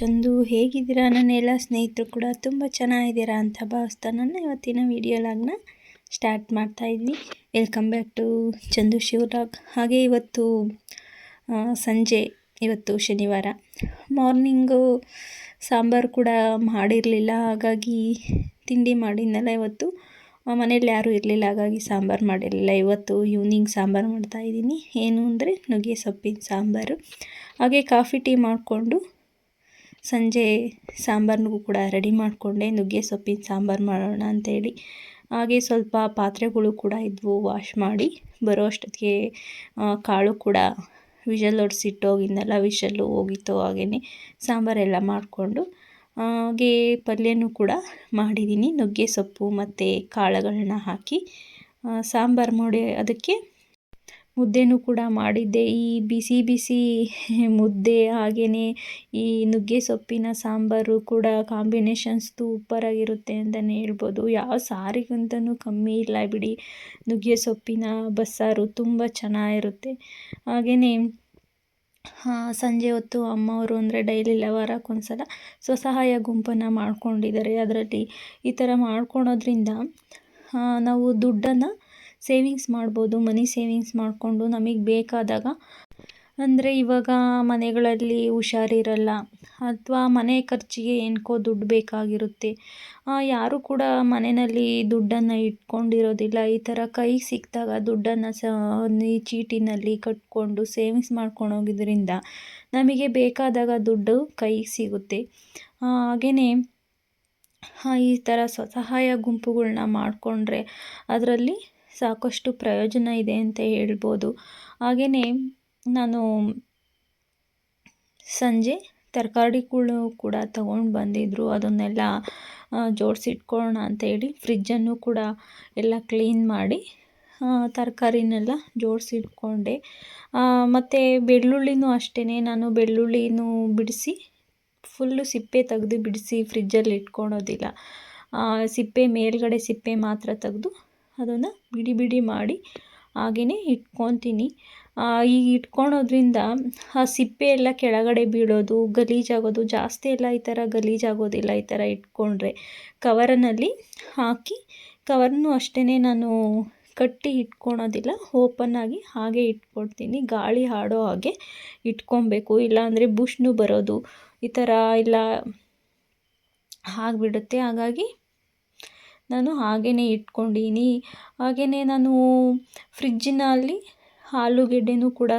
ಚಂದು, ಹೇಗಿದ್ದೀರಾ? ನನ್ನ ಎಲ್ಲ ಸ್ನೇಹಿತರು ಕೂಡ ತುಂಬ ಚೆನ್ನಾಗಿದ್ದೀರಾ ಅಂತ ಭಾವಿಸ್ತಾ ನನ್ನ ಇವತ್ತಿನ ವಿಡಿಯೋಲಾಗ್ನ ಸ್ಟಾರ್ಟ್ ಮಾಡ್ತಾಯಿದ್ವಿ. Welcome back to Chandu Shivarag. ಹಾಗೆ ಇವತ್ತು ಸಂಜೆ, ಇವತ್ತು ಶನಿವಾರ ಮಾರ್ನಿಂಗು ಸಾಂಬಾರು ಕೂಡ ಮಾಡಿರಲಿಲ್ಲ, ಹಾಗಾಗಿ ತಿಂಡಿ ಮಾಡಿದ್ನಲ್ಲ ಇವತ್ತು. ಮನೇಲಿ ಯಾರೂ ಇರಲಿಲ್ಲ, ಹಾಗಾಗಿ ಸಾಂಬಾರು ಮಾಡಿರಲಿಲ್ಲ. ಇವತ್ತು ಈವ್ನಿಂಗ್ ಸಾಂಬಾರು ಮಾಡ್ತಾಯಿದ್ದೀನಿ. ಏನು ಅಂದರೆ ನುಗ್ಗೆ ಸೊಪ್ಪಿನ ಸಾಂಬಾರು. ಹಾಗೆ ಕಾಫಿ ಟೀ ಮಾಡಿಕೊಂಡು ಸಂಜೆ ಸಾಂಬಾರಿಗೂ ಕೂಡ ರೆಡಿ ಮಾಡಿಕೊಂಡೆ, ನುಗ್ಗೆ ಸೊಪ್ಪಿನ ಸಾಂಬಾರು ಮಾಡೋಣ ಅಂಥೇಳಿ. ಹಾಗೆ ಸ್ವಲ್ಪ ಪಾತ್ರೆಗಳು ಕೂಡ ಇದ್ವು, ವಾಶ್ ಮಾಡಿ ಬರೋ ಅಷ್ಟೊತ್ತಿಗೆ ಕಾಳು ಕೂಡ ವಿಷಲ್ ಹೊಡೆಸಿಟ್ಟೋಗಿದ್ನಲ್ಲ, ವಿಷಲ್ಲು ಹೋಗಿತ್ತು. ಹಾಗೆಯೇ ಸಾಂಬಾರೆಲ್ಲ ಮಾಡಿಕೊಂಡು ಹಾಗೆ ಪಲ್ಯನೂ ಕೂಡ ಮಾಡಿದ್ದೀನಿ. ನುಗ್ಗೆ ಸೊಪ್ಪು ಮತ್ತು ಕಾಳುಗಳನ್ನ ಹಾಕಿ ಸಾಂಬಾರು ಮಾಡಿ ಅದಕ್ಕೆ ಮುದ್ದೆನೂ ಕೂಡ ಮಾಡಿದ್ದೆ. ಈ ಬಿಸಿ ಬಿಸಿ ಮುದ್ದೆ ಹಾಗೆಯೇ ಈ ನುಗ್ಗೆ ಸೊಪ್ಪಿನ ಸಾಂಬಾರು ಕೂಡ ಕಾಂಬಿನೇಷನ್ಸ್ ಸೂಪರಾಗಿರುತ್ತೆ ಅಂತಲೇ ಹೇಳ್ಬೋದು. ಯಾವ ಸಾರಿಗಂತಲೂ ಕಮ್ಮಿ ಇಲ್ಲ ಬಿಡಿ. ನುಗ್ಗೆ ಸೊಪ್ಪಿನ ಬಸ್ಸಾರು ತುಂಬ ಚೆನ್ನಾಗಿರುತ್ತೆ. ಹಾಗೆಯೇ ಸಂಜೆ ಹೊತ್ತು ಅಮ್ಮವರು ಅಂದರೆ ಡೈಲಿ ವಾರಕ್ಕೊಂದ್ಸಲ ಸ್ವಸಹಾಯ ಗುಂಪನ್ನು ಮಾಡ್ಕೊಂಡಿದ್ದಾರೆ. ಅದರಲ್ಲಿ ಈ ಥರ ಮಾಡ್ಕೊಳೋದ್ರಿಂದ ನಾವು ದುಡ್ಡನ್ನು ಸೇವಿಂಗ್ಸ್ ಮಾಡ್ಬೋದು. ಮನಿ ಸೇವಿಂಗ್ಸ್ ಮಾಡಿಕೊಂಡು ನಮಗೆ ಬೇಕಾದಾಗ, ಅಂದರೆ ಇವಾಗ ಮನೆಗಳಲ್ಲಿ ಹುಷಾರಿರಲ್ಲ ಅಥವಾ ಮನೆ ಖರ್ಚಿಗೆ ಏನಕ್ಕೋ ದುಡ್ಡು ಬೇಕಾಗಿರುತ್ತೆ. ಯಾರೂ ಕೂಡ ಮನೆಯಲ್ಲಿ ದುಡ್ಡನ್ನು ಇಟ್ಕೊಂಡಿರೋದಿಲ್ಲ. ಈ ಥರ ಕೈಗೆ ಸಿಕ್ಕಿದಾಗ ದುಡ್ಡನ್ನು ಈ ಚೀಟಿನಲ್ಲಿ ಕಟ್ಕೊಂಡು ಸೇವಿಂಗ್ಸ್ ಮಾಡ್ಕೊಂಡು ಹೋಗೋದ್ರಿಂದ ನಮಗೆ ಬೇಕಾದಾಗ ದುಡ್ಡು ಕೈಗೆ ಸಿಗುತ್ತೆ. ಹಾಗೆಯೇ ಈ ಥರ ಸ್ವಸಹಾಯ ಗುಂಪುಗಳನ್ನ ಮಾಡಿಕೊಂಡ್ರೆ ಅದರಲ್ಲಿ ಸಾಕಷ್ಟು ಪ್ರಯೋಜನ ಇದೆ ಅಂತ ಹೇಳ್ಬೋದು. ಹಾಗೆಯೇ ನಾನು ಸಂಜೆ ತರಕಾರಿಗಳು ಕೂಡ ತಗೊಂಡು ಬಂದಿದ್ದರು, ಅದನ್ನೆಲ್ಲ ಜೋಡಿಸಿಟ್ಕೊಳ್ಳೋಣ ಅಂಥೇಳಿ ಫ್ರಿಜ್ಜನ್ನು ಕೂಡ ಎಲ್ಲ ಕ್ಲೀನ್ ಮಾಡಿ ತರಕಾರಿನೆಲ್ಲ ಜೋಡಿಸಿಟ್ಕೊಂಡೆ. ಮತ್ತು ಬೆಳ್ಳುಳ್ಳಿನೂ ಅಷ್ಟೇ, ನಾನು ಬೆಳ್ಳುಳ್ಳಿನೂ ಬಿಡಿಸಿ ಫುಲ್ಲು ಸಿಪ್ಪೆ ತೆಗೆದು ಬಿಡಿಸಿ ಫ್ರಿಜ್ಜಲ್ಲಿ ಇಟ್ಕೊಳೋದಿಲ್ಲ. ಸಿಪ್ಪೆ ಮೇಲ್ಗಡೆ ಸಿಪ್ಪೆ ಮಾತ್ರ ತೆಗೆದು ಅದನ್ನು ಬಿಡಿ ಬಿಡಿ ಮಾಡಿ ಹಾಗೆಯೇ ಇಟ್ಕೊತೀನಿ. ಈಗ ಇಟ್ಕೊಳೋದ್ರಿಂದ ಆ ಸಿಪ್ಪೆ ಎಲ್ಲ ಕೆಳಗಡೆ ಬೀಳೋದು, ಗಲೀಜಾಗೋದು ಜಾಸ್ತಿ ಎಲ್ಲ ಈ ಥರ ಗಲೀಜಾಗೋದಿಲ್ಲ. ಈ ಥರ ಇಟ್ಕೊಂಡ್ರೆ ಕವರಿನಲ್ಲಿ ಹಾಕಿ, ಕವರ್ನೂ ಅಷ್ಟೇ ನಾನು ಕಟ್ಟಿ ಇಟ್ಕೊಳೋದಿಲ್ಲ, ಓಪನ್ನಾಗಿ ಹಾಗೆ ಇಟ್ಕೊಳ್ತೀನಿ. ಗಾಳಿ ಆಡೋ ಹಾಗೆ ಇಟ್ಕೊಬೇಕು, ಇಲ್ಲಾಂದರೆ ಬುಷ್ನು ಬರೋದು ಈ ಥರ ಎಲ್ಲ ಆಗಿಬಿಡುತ್ತೆ. ಹಾಗಾಗಿ ನಾನು ಹಾಗೆಯೇ ಇಟ್ಕೊಂಡಿನಿ. ಹಾಗೆಯೇ ನಾನು ಫ್ರಿಜ್ಜಿನಲ್ಲಿ ಆಲೂಗೆಡ್ಡೆನೂ ಕೂಡ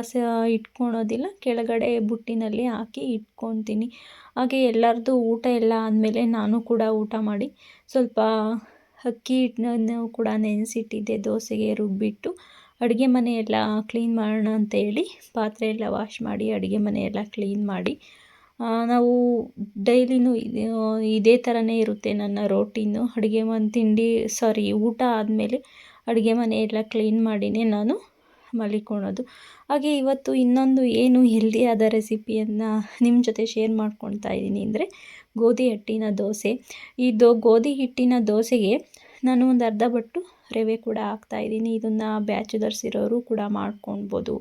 ಇಟ್ಕೊಳೋದಿಲ್ಲ, ಕೆಳಗಡೆ ಬುಟ್ಟಿನಲ್ಲಿ ಹಾಕಿ ಇಟ್ಕೊತೀನಿ. ಹಾಗೆ ಎಲ್ಲರದ್ದು ಊಟ ಎಲ್ಲ ಆದಮೇಲೆ ನಾನು ಕೂಡ ಊಟ ಮಾಡಿ ಸ್ವಲ್ಪ ಅಕ್ಕಿ ಹಿಟ್ಟನ್ನು ಕೂಡ ನೆನೆಸಿಟ್ಟಿದ್ದೆ, ದೋಸೆಗೆ ರುಬ್ಬಿಟ್ಟು ಅಡುಗೆ ಮನೆಯೆಲ್ಲ ಕ್ಲೀನ್ ಮಾಡೋಣ ಅಂತೇಳಿ ಪಾತ್ರೆ ಎಲ್ಲ ವಾಶ್ ಮಾಡಿ ಅಡುಗೆ ಮನೆಯೆಲ್ಲ ಕ್ಲೀನ್ ಮಾಡಿ, ನಾವು ಡೈಲಿನೂ ಇದೇ ಥರನೇ ಇರುತ್ತೆ ನನ್ನ ರೋಟೀನು. ಊಟ ಆದಮೇಲೆ ಅಡುಗೆ ಮನೆಯೆಲ್ಲ ಕ್ಲೀನ್ ಮಾಡಿಯೇ ನಾನು ಮಲಿಕೊಳ್ಳೋದು. ಹಾಗೆ ಇವತ್ತು ಇನ್ನೊಂದು ಏನು ಹೆಲ್ದಿಯಾದ ರೆಸಿಪಿಯನ್ನು ನಿಮ್ಮ ಜೊತೆ ಶೇರ್ ಮಾಡ್ಕೊಳ್ತಾ ಇದ್ದೀನಿ ಅಂದರೆ ಗೋಧಿ ಹಿಟ್ಟಿನ ದೋಸೆ. ಈ ಗೋಧಿ ಹಿಟ್ಟಿನ ದೋಸೆಗೆ ನಾನು ಒಂದು ಅರ್ಧ ಬಟ್ಟು ರವೆ ಕೂಡ ಹಾಕ್ತಾಯಿದ್ದೀನಿ. ಇದನ್ನು ಬ್ಯಾಚುಲರ್ಸ್ ಇರೋರು ಕೂಡ ಮಾಡ್ಕೊಳ್ಬೋದು.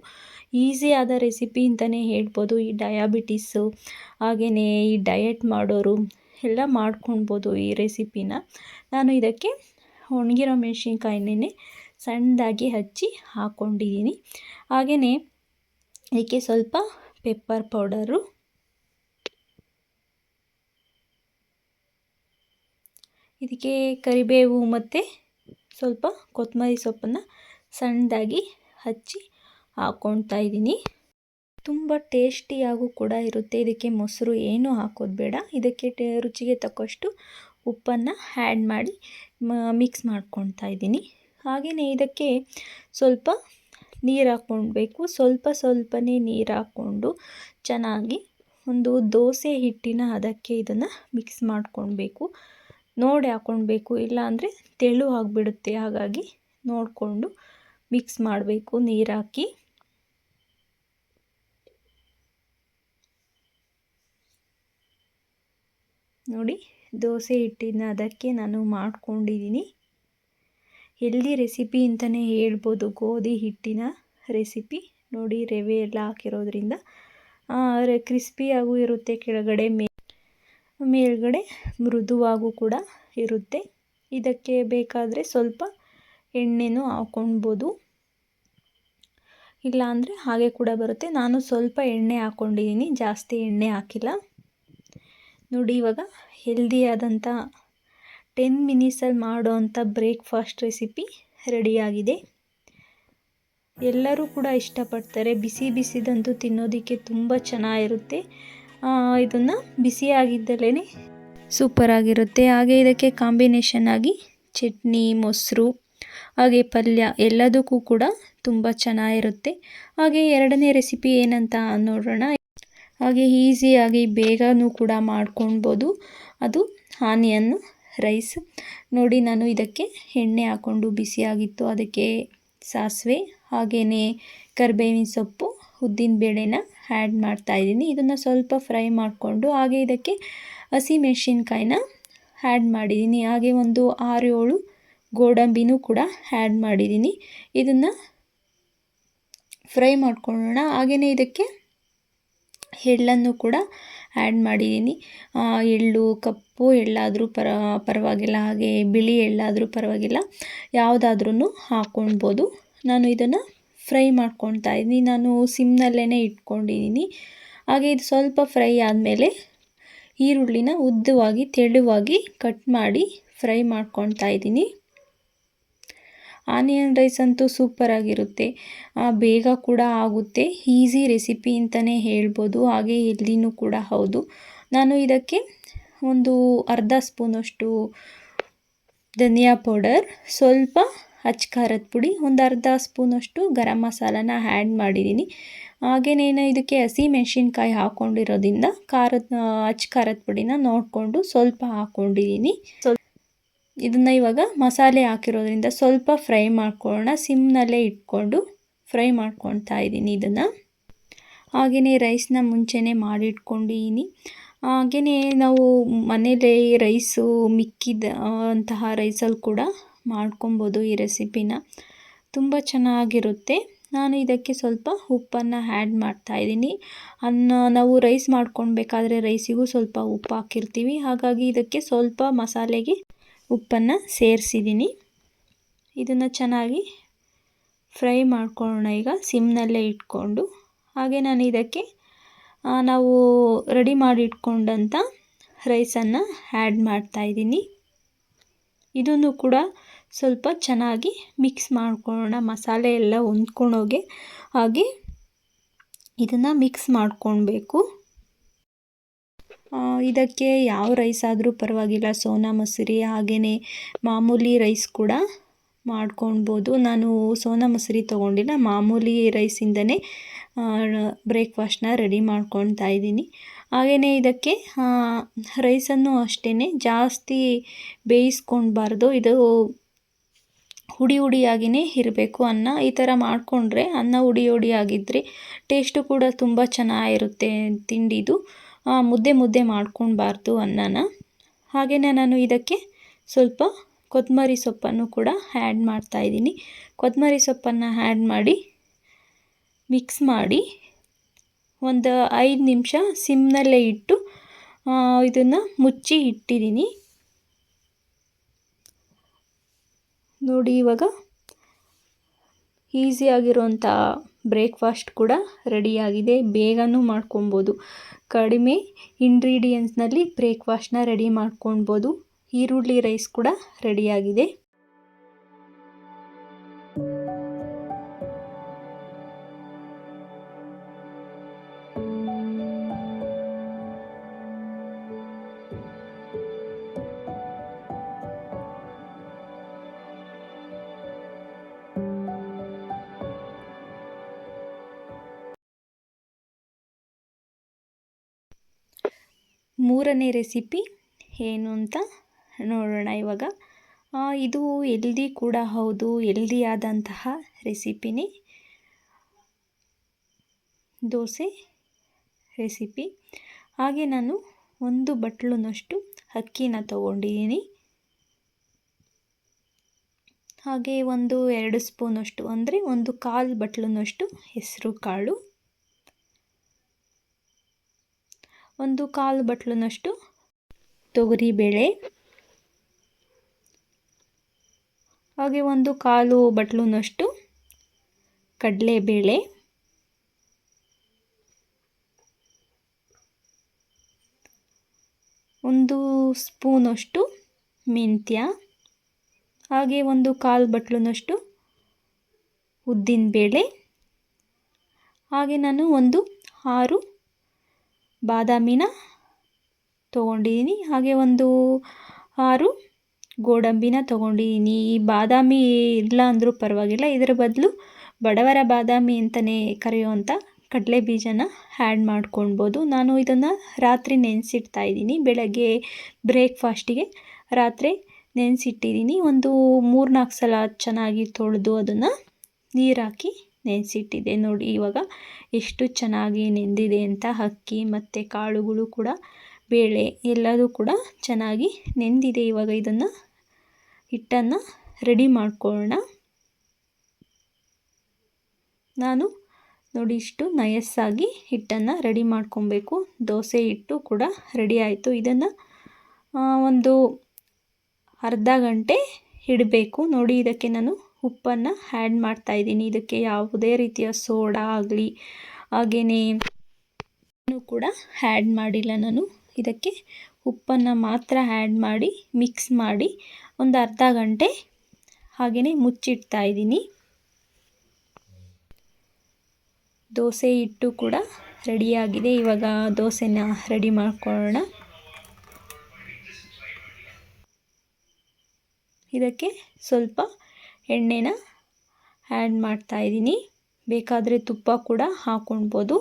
ಈಸಿಯಾದ ರೆಸಿಪಿ ಅಂತಲೇ ಹೇಳ್ಬೋದು. ಈ ಡಯಾಬಿಟಿಸು ಹಾಗೆಯೇ ಈ ಡಯಟ್ ಮಾಡೋರು ಎಲ್ಲ ಮಾಡ್ಕೊಳ್ಬೋದು ಈ ರೆಸಿಪಿನ. ನಾನು ಇದಕ್ಕೆ ಒಣಗಿರೋ ಮೆಣಸಿನ್ಕಾಯಿನೇ ಸಣ್ಣದಾಗಿ ಹಚ್ಚಿ ಹಾಕ್ಕೊಂಡಿದ್ದೀನಿ. ಹಾಗೆಯೇ ಇದಕ್ಕೆ ಸ್ವಲ್ಪ ಪೆಪ್ಪರ್ ಪೌಡರು, ಇದಕ್ಕೆ ಕರಿಬೇವು ಮತ್ತು ಸ್ವಲ್ಪ ಕೊತ್ತಂಬರಿ ಸೊಪ್ಪನ್ನು ಸಣ್ಣದಾಗಿ ಹಚ್ಚಿ ಹಾಕ್ಕೊಳ್ತಾ ಇದ್ದೀನಿ. ತುಂಬ ಟೇಸ್ಟಿಯಾಗೂ ಕೂಡ ಇರುತ್ತೆ. ಇದಕ್ಕೆ ಮೊಸರು ಏನೂ ಹಾಕೋದು ಬೇಡ. ಇದಕ್ಕೆ ರುಚಿಗೆ ತಕ್ಕಷ್ಟು ಉಪ್ಪನ್ನು ಆ್ಯಡ್ ಮಾಡಿ ಮಿಕ್ಸ್ ಮಾಡ್ಕೊಳ್ತಾ ಇದ್ದೀನಿ. ಹಾಗೆಯೇ ಇದಕ್ಕೆ ಸ್ವಲ್ಪ ನೀರು ಹಾಕ್ಕೊಳ್ಬೇಕು. ಸ್ವಲ್ಪನೇ ನೀರು ಹಾಕ್ಕೊಂಡು ಚೆನ್ನಾಗಿ ಒಂದು ದೋಸೆ ಹಿಟ್ಟಿನ ಅದಕ್ಕೆ ಇದನ್ನು ಮಿಕ್ಸ್ ಮಾಡ್ಕೊಳ್ಬೇಕು. ನೋಡಿ ಹಾಕ್ಕೊಳ್ಬೇಕು, ಇಲ್ಲಾಂದರೆ ತೆಳು ಆಗಿಬಿಡುತ್ತೆ. ಹಾಗಾಗಿ ನೋಡಿಕೊಂಡು ಮಿಕ್ಸ್ ಮಾಡಬೇಕು ನೀರು ಹಾಕಿ. ನೋಡಿ, ದೋಸೆ ಹಿಟ್ಟಿನ ಅದಕ್ಕೆ ನಾನು ಮಾಡ್ಕೊಂಡಿದ್ದೀನಿ. ಹೆಲ್ದಿ ರೆಸಿಪಿ ಅಂತಲೇ ಹೇಳ್ಬೋದು, ಗೋಧಿ ಹಿಟ್ಟಿನ ರೆಸಿಪಿ. ನೋಡಿ, ರವೆ ಎಲ್ಲ ಹಾಕಿರೋದ್ರಿಂದ ಕ್ರಿಸ್ಪಿಯಾಗೂ ಇರುತ್ತೆ, ಕೆಳಗಡೆ ಮೇಲ್ಗಡೆ ಮೃದುವಾಗೂ ಕೂಡ ಇರುತ್ತೆ. ಇದಕ್ಕೆ ಬೇಕಾದರೆ ಸ್ವಲ್ಪ ಎಣ್ಣೆನೂ ಹಾಕ್ಕೊಳ್ಬೋದು, ಇಲ್ಲಾಂದರೆ ಹಾಗೆ ಕೂಡ ಬರುತ್ತೆ. ನಾನು ಸ್ವಲ್ಪ ಎಣ್ಣೆ ಹಾಕ್ಕೊಂಡಿದ್ದೀನಿ, ಜಾಸ್ತಿ ಎಣ್ಣೆ ಹಾಕಿಲ್ಲ. ನೋಡಿ ಇವಾಗ ಹೆಲ್ದಿಯಾದಂಥ 10 ಮಿನಿಟ್ಸಲ್ಲಿ ಮಾಡೋವಂಥ ಬ್ರೇಕ್ಫಾಸ್ಟ್ ರೆಸಿಪಿ ರೆಡಿಯಾಗಿದೆ. ಎಲ್ಲರೂ ಕೂಡ ಇಷ್ಟಪಡ್ತಾರೆ. ಬಿಸಿ ಬಿಸಿದಂತೂ ತಿನ್ನೋದಕ್ಕೆ ತುಂಬ ಚೆನ್ನಾಗಿರುತ್ತೆ. ಇದನ್ನು ಬಿಸಿಯಾಗಿದ್ದಲೇ ಸೂಪರಾಗಿರುತ್ತೆ. ಹಾಗೆ ಇದಕ್ಕೆ ಕಾಂಬಿನೇಷನ್ ಆಗಿ ಚಟ್ನಿ, ಮೊಸರು ಹಾಗೆ ಪಲ್ಯ ಎಲ್ಲದಕ್ಕೂ ಕೂಡ ತುಂಬ ಚೆನ್ನಾಗಿರುತ್ತೆ. ಹಾಗೆ ಎರಡನೇ ರೆಸಿಪಿ ಏನಂತ ನೋಡೋಣ. ಹಾಗೆ ಈಸಿಯಾಗಿ ಬೇಗನೂ ಕೂಡ ಮಾಡ್ಕೊಳ್ಬೋದು. ಅದು ಆನಿಯನ್ ರೈಸ್. ನೋಡಿ ನಾನು ಇದಕ್ಕೆ ಎಣ್ಣೆ ಹಾಕ್ಕೊಂಡು ಬಿಸಿಯಾಗಿತ್ತು, ಅದಕ್ಕೆ ಸಾಸಿವೆ ಹಾಗೆಯೇ ಕರಿಬೇವಿನ ಸೊಪ್ಪು, ಉದ್ದಿನ ಬೇಳೆನ ಆ್ಯಡ್ ಮಾಡ್ತಾಯಿದ್ದೀನಿ. ಇದನ್ನು ಸ್ವಲ್ಪ ಫ್ರೈ ಮಾಡಿಕೊಂಡು ಹಾಗೆ ಇದಕ್ಕೆ ಹಸಿಮೆಣಸಿನ್ಕಾಯಿನ ಆ್ಯಡ್ ಮಾಡಿದ್ದೀನಿ. ಹಾಗೆ ಒಂದು 6-7 ಗೋಡಂಬಿನೂ ಕೂಡ ಆ್ಯಡ್ ಮಾಡಿದ್ದೀನಿ. ಇದನ್ನು ಫ್ರೈ ಮಾಡ್ಕೊಳ್ಳೋಣ. ಹಾಗೆಯೇ ಇದಕ್ಕೆ ಎಳ್ಳನ್ನು ಕೂಡ ಆ್ಯಡ್ ಮಾಡಿದ್ದೀನಿ. ಎಳ್ಳು, ಕಪ್ಪು ಎಳ್ಳಾದರೂ ಪರವಾಗಿಲ್ಲ, ಹಾಗೆ ಬಿಳಿ ಎಳ್ಳಾದರೂ ಪರವಾಗಿಲ್ಲ, ಯಾವುದಾದ್ರೂ ಹಾಕ್ಕೊಳ್ಬೋದು. ನಾನು ಇದನ್ನು ಫ್ರೈ ಮಾಡ್ಕೊಳ್ತಾ ಇದ್ದೀನಿ. ನಾನು ಸಿಮ್ನಲ್ಲೇ ಇಟ್ಕೊಂಡಿದ್ದೀನಿ. ಹಾಗೆ ಇದು ಸ್ವಲ್ಪ ಫ್ರೈ ಆದಮೇಲೆ ಈರುಳ್ಳಿನ ಉದ್ದವಾಗಿ ತೆಳುವಾಗಿ ಕಟ್ ಮಾಡಿ ಫ್ರೈ ಮಾಡ್ಕೊಳ್ತಾ ಇದ್ದೀನಿ. ಆನಿಯನ್ ರೈಸ್ ಅಂತೂ ಸೂಪರಾಗಿರುತ್ತೆ, ಬೇಗ ಕೂಡ ಆಗುತ್ತೆ. ಈಸಿ ರೆಸಿಪಿ ಅಂತಲೇ ಹೇಳ್ಬೋದು, ಹಾಗೆ ಹೆಲ್ದಿನೂ ಕೂಡ ಹೌದು. ನಾನು ಇದಕ್ಕೆ ಒಂದು ಅರ್ಧ ಸ್ಪೂನಷ್ಟು ಧನಿಯಾ ಪೌಡರ್, ಸ್ವಲ್ಪ ಅಚ್ಚ ಖಾರದ ಪುಡಿ, ಒಂದು ಅರ್ಧ ಸ್ಪೂನಷ್ಟು ಗರಂ ಮಸಾಲಾನ ಆ್ಯಡ್ ಮಾಡಿದ್ದೀನಿ. ಹಾಗೆಯೇ ಇದಕ್ಕೆ ಹಸಿಮೆಣಸಿನ್ಕಾಯಿ ಹಾಕ್ಕೊಂಡಿರೋದ್ರಿಂದ ಅಚ್ಚ ಖಾರದ ಪುಡಿನ ನೋಡಿಕೊಂಡು ಸ್ವಲ್ಪ ಹಾಕ್ಕೊಂಡಿದ್ದೀನಿ. ಇದನ್ನು ಇವಾಗ ಮಸಾಲೆ ಹಾಕಿರೋದ್ರಿಂದ ಸ್ವಲ್ಪ ಫ್ರೈ ಮಾಡ್ಕೊಳ್ಳೋಣ. ಸಿಮ್ನಲ್ಲೇ ಇಟ್ಕೊಂಡು ಫ್ರೈ ಮಾಡ್ಕೊಳ್ತಾ ಇದ್ದೀನಿ ಇದನ್ನು. ಹಾಗೆಯೇ ರೈಸ್ನ ಮುಂಚೆನೇ ಮಾಡಿಟ್ಕೊಂಡಿದ್ದೀನಿ. ಹಾಗೆಯೇ ನಾವು ಮನೇಲಿ ರೈಸು ಮಿಕ್ಕಿದ ಅಂತಹ ರೈಸಲ್ಲಿ ಕೂಡ ಮಾಡ್ಕೊಬೋದು ಈ ರೆಸಿಪಿನ, ತುಂಬ ಚೆನ್ನಾಗಿರುತ್ತೆ. ನಾನು ಇದಕ್ಕೆ ಸ್ವಲ್ಪ ಉಪ್ಪನ್ನು ಆ್ಯಡ್ ಮಾಡ್ತಾಯಿದ್ದೀನಿ. ನಾವು ರೈಸ್ ಮಾಡ್ಕೊಳ್ಬೇಕಾದ್ರೆ ರೈಸಿಗೂ ಸ್ವಲ್ಪ ಉಪ್ಪು ಹಾಕಿರ್ತೀವಿ, ಹಾಗಾಗಿ ಇದಕ್ಕೆ ಸ್ವಲ್ಪ ಮಸಾಲೆಗೆ ಉಪ್ಪನ್ನು ಸೇರಿಸಿದ್ದೀನಿ. ಇದನ್ನು ಚೆನ್ನಾಗಿ ಫ್ರೈ ಮಾಡ್ಕೊಳ್ಳೋಣ ಈಗ ಸಿಮ್ನಲ್ಲೇ ಇಟ್ಕೊಂಡು. ಹಾಗೆ ನಾನು ಇದಕ್ಕೆ ನಾವು ರೆಡಿ ಮಾಡಿ ಇಟ್ಕೊಂಡಂಥ ರೈಸನ್ನು ಆ್ಯಡ್ ಮಾಡ್ತಾಯಿದ್ದೀನಿ. ಇದನ್ನು ಕೂಡ ಸ್ವಲ್ಪ ಚೆನ್ನಾಗಿ ಮಿಕ್ಸ್ ಮಾಡ್ಕೊಳ್ಳೋಣ, ಮಸಾಲೆ ಎಲ್ಲ ಹೊಂದ್ಕೊಂಡೋಗೆ ಹಾಗೆ ಇದನ್ನು ಮಿಕ್ಸ್ ಮಾಡ್ಕೊಳ್ಬೇಕು. ಇದಕ್ಕೆ ಯಾವ ರೈಸ್ ಆದರೂ ಪರವಾಗಿಲ್ಲ, ಸೋನಾ ಮಸೂರಿ ಹಾಗೆಯೇ ಮಾಮೂಲಿ ರೈಸ್ ಕೂಡ ಮಾಡ್ಕೊಳ್ಬೋದು. ನಾನು ಸೋನಾ ಮಸೂರಿ ತೊಗೊಂಡಿಲ್ಲ, ಮಾಮೂಲಿ ರೈಸಿಂದನೇ ಬ್ರೇಕ್ಫಾಸ್ಟ್ನ ರೆಡಿ ಮಾಡ್ಕೊಳ್ತಾ ಇದ್ದೀನಿ. ಹಾಗೆಯೇ ಇದಕ್ಕೆ ರೈಸನ್ನು ಅಷ್ಟೇ ಜಾಸ್ತಿ ಬೇಯಿಸ್ಕೊಳ್ಬಾರ್ದು, ಇದು ಹುಡಿ ಹುಡಿಯಾಗಿಯೇ ಇರಬೇಕು ಅನ್ನ. ಈ ಥರ ಮಾಡಿಕೊಂಡ್ರೆ ಅನ್ನ ಹುಡಿ ಹುಡಿಯಾಗಿದ್ದರೆ ಟೇಸ್ಟು ಕೂಡ ತುಂಬ ಚೆನ್ನಾಗಿರುತ್ತೆ ತಿಂಡಿದು. ಮುದ್ದೆ ಮುದ್ದೆ ಮಾಡ್ಕೊಳ್ಬಾರ್ದು ಅನ್ನನ. ಹಾಗೆಯೇ ನಾನು ಇದಕ್ಕೆ ಸ್ವಲ್ಪ ಕೊತ್ತಂಬರಿ ಸೊಪ್ಪನ್ನು ಕೂಡ ಆ್ಯಡ್ ಮಾಡ್ತಾಯಿದ್ದೀನಿ. ಕೊತ್ತಂಬರಿ ಸೊಪ್ಪನ್ನು ಆ್ಯಡ್ ಮಾಡಿ ಮಿಕ್ಸ್ ಮಾಡಿ ಒಂದು 5 ನಿಮಿಷ ಸಿಮ್ನಲ್ಲೇ ಇಟ್ಟು ಇದನ್ನು ಮುಚ್ಚಿ ಇಟ್ಟಿದ್ದೀನಿ. ನೋಡಿ ಇವಾಗ ಈಸಿಯಾಗಿರೋಂಥ ಬ್ರೇಕ್ಫಾಸ್ಟ್ ಕೂಡ ರೆಡಿಯಾಗಿದೆ. ಬೇಗನೂ ಮಾಡ್ಕೊಬೋದು, ಕಡಿಮೆ ಇಂಗ್ರೀಡಿಯೆಂಟ್ಸ್ನಲ್ಲಿ ಬ್ರೇಕ್ಫಾಸ್ಟ್ನ ರೆಡಿ ಮಾಡ್ಕೊಳ್ಬೋದು. ಈರುಳ್ಳಿ ರೈಸ್ ಕೂಡ ರೆಡಿಯಾಗಿದೆ. ಮೂರನೇ ರೆಸಿಪಿ ಏನು ಅಂತ ನೋಡೋಣ ಇವಾಗ. ಇದು ಹೆಲ್ದಿ ಕೂಡ ಹೌದು, ಹೆಲ್ದಿಯಾದಂತಹ ರೆಸಿಪಿನೇ ದೋಸೆ ರೆಸಿಪಿ. ಹಾಗೆ ನಾನು 1 ಬಟ್ಲುನಷ್ಟು ಅಕ್ಕಿನ ತೊಗೊಂಡಿದ್ದೀನಿ. ಹಾಗೆ 1-2 ಸ್ಪೂನಷ್ಟು ಅಂದರೆ 1/4 ಬಟ್ಲುನಷ್ಟು ಹೆಸರು ಕಾಳು, 1/4 ಬಟ್ಲುನಷ್ಟು ತೊಗರಿಬೇಳೆ, ಹಾಗೆ 1/4 ಬಟ್ಲುನಷ್ಟು ಕಡಲೆಬೇಳೆ, ಒಂದು ಸ್ಪೂನಷ್ಟು ಮೆಂತ್ಯ, ಹಾಗೆ 1/4 ಬಟ್ಲುನಷ್ಟು ಉದ್ದಿನಬೇಳೆ, ಹಾಗೆ ನಾನು 6 ಬಾದಾಮಿನ ತೊಗೊಂಡಿದ್ದೀನಿ, ಹಾಗೆ 6 ಗೋಡಂಬಿನ ತೊಗೊಂಡಿದ್ದೀನಿ. ಈ ಬಾದಾಮಿ ಇಲ್ಲ ಅಂದರೂ ಪರವಾಗಿಲ್ಲ, ಇದರ ಬದಲು ಬಡವರ ಬಾದಾಮಿ ಅಂತಲೇ ಕರೆಯುವಂಥ ಕಡಲೆ ಬೀಜನ ಆ್ಯಡ್ ಮಾಡ್ಕೊಳ್ಬೋದು. ನಾನು ಇದನ್ನು ರಾತ್ರಿ ನೆನೆಸಿಡ್ತಾ ಇದ್ದೀನಿ, ಬೆಳಗ್ಗೆ ಬ್ರೇಕ್ಫಾಸ್ಟಿಗೆ ರಾತ್ರಿ ನೆನೆಸಿಟ್ಟಿದ್ದೀನಿ. 3-4 ಸಲ ಚೆನ್ನಾಗಿ ತೊಳೆದು ಅದನ್ನು ನೀರು ಹಾಕಿ ನೆನೆಸಿಟ್ಟಿದ್ದೆ. ನೋಡಿ ಇವಾಗ ಎಷ್ಟು ಚೆನ್ನಾಗಿ ನೆಂದಿದೆ ಅಂತ. ಅಕ್ಕಿ ಮತ್ತು ಕಾಳುಗಳು ಕೂಡ, ಬೇಳೆ ಎಲ್ಲದೂ ಕೂಡ ಚೆನ್ನಾಗಿ ನೆಂದಿದೆ. ಇವಾಗ ಇದನ್ನು ಹಿಟ್ಟನ್ನು ರೆಡಿ ಮಾಡ್ಕೊಳ್ಳೋಣ. ನಾನು ನೋಡಿ ಇಷ್ಟು ನಯಸ್ಸಾಗಿ ಹಿಟ್ಟನ್ನು ರೆಡಿ ಮಾಡ್ಕೊಬೇಕು. ದೋಸೆ ಹಿಟ್ಟು ಕೂಡ ರೆಡಿ ಆಯಿತು. ಇದನ್ನು ಒಂದು ಅರ್ಧ ಗಂಟೆ ಇಡಬೇಕು. ನೋಡಿ ಇದಕ್ಕೆ ನಾನು ಉಪ್ಪನ್ನು ಆ್ಯಡ್ ಮಾಡ್ತಾಯಿದ್ದೀನಿ. ಇದಕ್ಕೆ ಯಾವುದೇ ರೀತಿಯ ಸೋಡಾ ಆಗಲಿ ಹಾಗೆಯೇ ಕೂಡ ಆ್ಯಡ್ ಮಾಡಿಲ್ಲ ನಾನು. ಇದಕ್ಕೆ ಉಪ್ಪನ್ನು ಮಾತ್ರ ಆ್ಯಡ್ ಮಾಡಿ ಮಿಕ್ಸ್ ಮಾಡಿ ಒಂದು ಅರ್ಧ ಗಂಟೆ ಹಾಗೆಯೇ ಮುಚ್ಚಿಡ್ತಾ ಇದ್ದೀನಿ. ದೋಸೆ ಹಿಟ್ಟು ಕೂಡ ರೆಡಿಯಾಗಿದೆ. ಇವಾಗ ದೋಸೆನ ರೆಡಿ ಮಾಡ್ಕೊಳ್ಳೋಣ. ಇದಕ್ಕೆ ಸ್ವಲ್ಪ ಎಣ್ಣೆನ ಆ್ಯಡ್ ಮಾಡ್ತಾ ಇದ್ದೀನಿ. ಬೇಕಾದರೆ ತುಪ್ಪ ಕೂಡ ಹಾಕ್ಕೊಳ್ಬೋದು.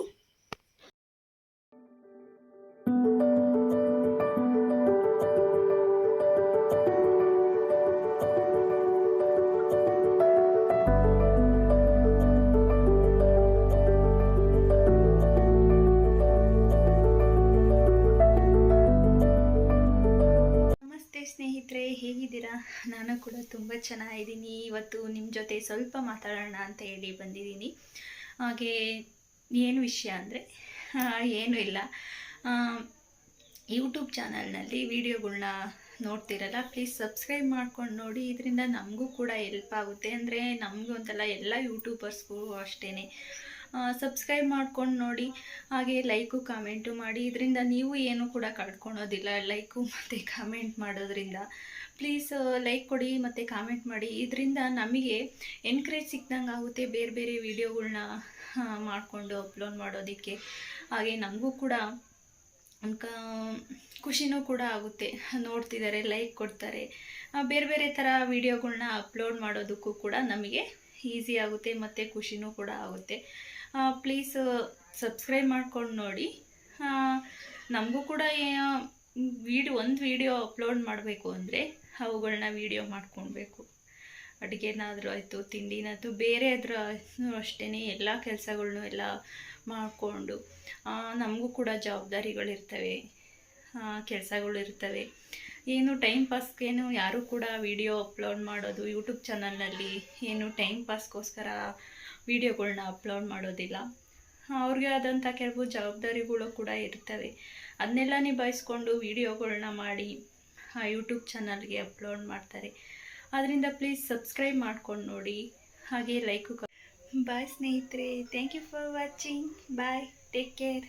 ಸ್ನೇಹಿತರೆ, ಹೇಗಿದ್ದೀರಾ? ನಾನು ಕೂಡ ತುಂಬ ಚೆನ್ನಾಗಿದ್ದೀನಿ. ಇವತ್ತು ನಿಮ್ಮ ಜೊತೆ ಸ್ವಲ್ಪ ಮಾತಾಡೋಣ ಅಂತ ಹೇಳಿ ಬಂದಿದ್ದೀನಿ. ಹಾಗೆ ಏನು ವಿಷಯ ಅಂದರೆ ಏನೂ ಇಲ್ಲ, ಯೂಟ್ಯೂಬ್ ಚಾನಲ್ನಲ್ಲಿ ವೀಡಿಯೋಗಳ್ನ ನೋಡ್ತಿರಲ್ಲ, ಪ್ಲೀಸ್ ಸಬ್ಸ್ಕ್ರೈಬ್ ಮಾಡ್ಕೊಂಡು ನೋಡಿ. ಇದರಿಂದ ನಮಗೂ ಕೂಡ ಹೆಲ್ಪ್ ಆಗುತ್ತೆ. ಅಂದರೆ ನಮಗೂ ಅಂತಲ್ಲ, ಎಲ್ಲ ಯೂಟ್ಯೂಬರ್ಸ್ಗೂ ಅಷ್ಟೇ. ಸಬ್ಸ್ಕ್ರೈಬ್ ಮಾಡ್ಕೊಂಡು ನೋಡಿ, ಹಾಗೆ ಲೈಕು ಕಾಮೆಂಟು ಮಾಡಿ. ಇದರಿಂದ ನೀವು ಏನೂ ಕೂಡ ಕಳ್ಕೊಳೋದಿಲ್ಲ, ಲೈಕು ಮತ್ತು ಕಾಮೆಂಟ್ ಮಾಡೋದ್ರಿಂದ. ಪ್ಲೀಸ್ ಲೈಕ್ ಕೊಡಿ ಮತ್ತು ಕಾಮೆಂಟ್ ಮಾಡಿ. ಇದರಿಂದ ನಮಗೆ ಎನ್ಕರೇಜ್ ಸಿಕ್ದಂಗೆ ಆಗುತ್ತೆ ಬೇರೆ ಬೇರೆ ವೀಡಿಯೋಗಳ್ನ ಮಾಡಿಕೊಂಡು ಅಪ್ಲೋಡ್ ಮಾಡೋದಕ್ಕೆ. ಹಾಗೆ ನಮಗೂ ಕೂಡ ಖುಷಿನೂ ಕೂಡ ಆಗುತ್ತೆ. ನೋಡ್ತಿದ್ದಾರೆ, ಲೈಕ್ ಕೊಡ್ತಾರೆ. ಬೇರೆ ಬೇರೆ ಥರ ವೀಡಿಯೋಗಳ್ನ ಅಪ್ಲೋಡ್ ಮಾಡೋದಕ್ಕೂ ಕೂಡ ನಮಗೆ ಈಸಿ ಆಗುತ್ತೆ ಮತ್ತು ಖುಷಿನೂ ಕೂಡ ಆಗುತ್ತೆ. ಪ್ಲೀಸ್ ಸಬ್ಸ್ಕ್ರೈಬ್ ಮಾಡ್ಕೊಂಡು ನೋಡಿ. ನಮಗೂ ಕೂಡ ಒಂದು ವೀಡಿಯೋ ಅಪ್ಲೋಡ್ ಮಾಡಬೇಕು ಅಂದರೆ ಅವುಗಳನ್ನ ವೀಡಿಯೋ ಮಾಡ್ಕೊಳ್ಬೇಕು. ಅಡುಗೆನಾದರೂ ಆಯಿತು, ತಿಂಡಿನಾದರೂ, ಬೇರೆ ಆದರೂ ಅಷ್ಟೇ, ಎಲ್ಲ ಕೆಲಸಗಳ್ನೂ ಎಲ್ಲ ಮಾಡಿಕೊಂಡು ನಮಗೂ ಕೂಡ ಜವಾಬ್ದಾರಿಗಳಿರ್ತವೆ, ಕೆಲಸಗಳಿರ್ತವೆ. ಏನು ಟೈಮ್ ಪಾಸ್ಗೇನು ಯಾರೂ ಕೂಡ ವೀಡಿಯೋ ಅಪ್ಲೋಡ್ ಮಾಡೋದು ಯೂಟ್ಯೂಬ್ ಚಾನಲ್ನಲ್ಲಿ ಏನು ಟೈಮ್ ಪಾಸ್ಗೋಸ್ಕರ ವೀಡಿಯೋಗಳ್ನ ಅಪ್ಲೋಡ್ ಮಾಡೋದಿಲ್ಲ. ಅವ್ರಿಗೆ ಆದಂಥ ಕೆಲವು ಜವಾಬ್ದಾರಿಗಳು ಕೂಡ ಇರ್ತವೆ. ಅದನ್ನೆಲ್ಲ ನಿಭಾಯಿಸ್ಕೊಂಡು ವೀಡಿಯೋಗಳ್ನ ಮಾಡಿ ಯೂಟ್ಯೂಬ್ ಚಾನಲ್ಗೆ ಅಪ್ಲೋಡ್ ಮಾಡ್ತಾರೆ. ಅದರಿಂದ ಪ್ಲೀಸ್ ಸಬ್ಸ್ಕ್ರೈಬ್ ಮಾಡ್ಕೊಂಡು ನೋಡಿ, ಹಾಗೆ ಲೈಕು. ಬಾಯ್ ಸ್ನೇಹಿತರೆ, thank you for watching. Bye, take care.